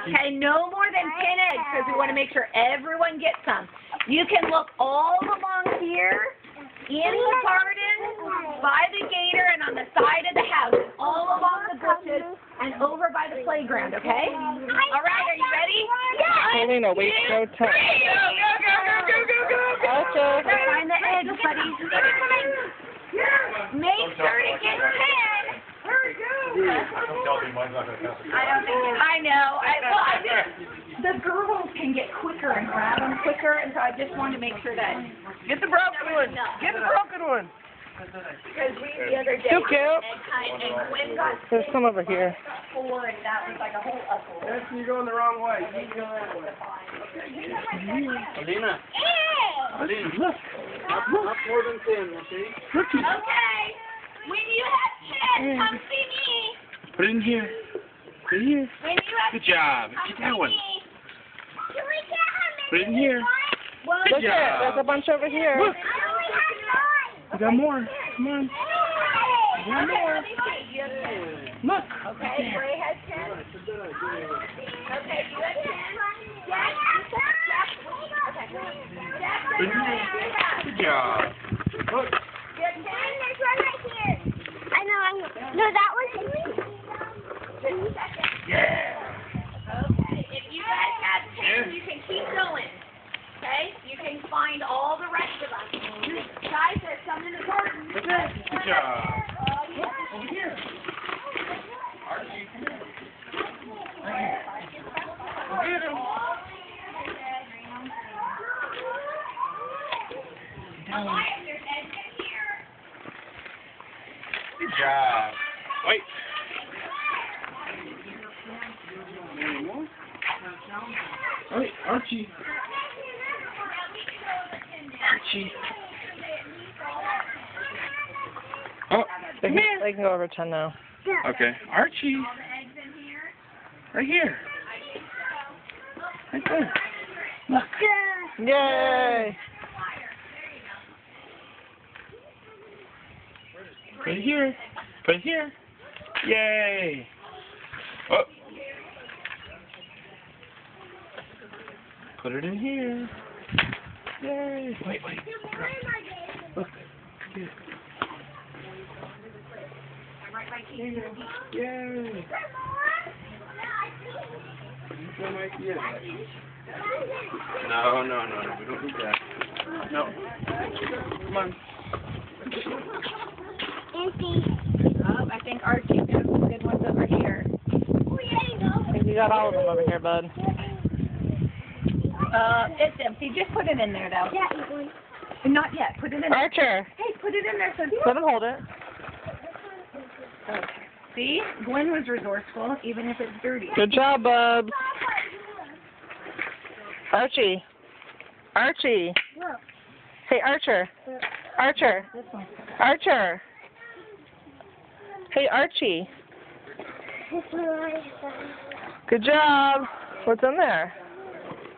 Okay, no more than 10 eggs because we want to make sure everyone gets some. You can look all along here, in the garden, by the gator, and on the side of the house, all along the bushes, and over by the playground, okay? All right, are you ready? Helena, wait, no time. Go. Find the eggs, buddy. Make sure to get 10. I know. The girls can get quicker and grab them quicker, and so I just wanted to make sure that. Get the broken one. Get the broken one. Because the other day, Too cute. and Gwen got There's some over here. 4, and that was like a whole uproar. You're going the wrong way. You need to go that way. Alina. Alina, look. Not more than 10, okay? Okay. When you have 10, come see me. Put it in here. Put it here. When you have Good job. 10, come Get see that one. me. Put it in here. Look at there's a bunch over here. Look. We got more. Come on. We got more. Look. Okay, Bray has 10. Okay, you have 10. Jack. Put it in here. Good job. Look. No, that was me. Yeah. Okay, if you guys have 10, you can keep going. Okay? You can find all the rest of us. Guys, there's some in the garden. Good job. Over here. Archie, come here. Get him. There's eggs in here. Good job. Wait. Wait, Archie. Archie. Oh, They can go over 10 now. okay. Archie. Right here. Right there. Look. Yay! Put it here. Put it here. Yay. Oh. Put it in here. Yay. Wait. Look. Here. Yay. That might be it. No. We don't need that. No. Come on. I think Archie got some good ones over here. I think you got all of them over here, bud. It's empty. Just put it in there, though. Not yet. Put it in there. Archer, Hey, put it in there. So let him hold it. okay. See? Gwen was resourceful, even if it's dirty. Good job, bub. Archie. Hey, Archer. Archer. Hey, Archie. Good job. What's in there?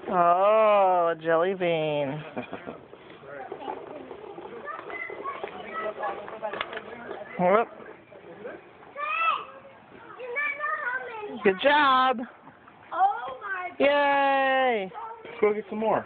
Oh, a jelly bean. Whoop. Good job. Oh, my God. Yay. Let's go get some more.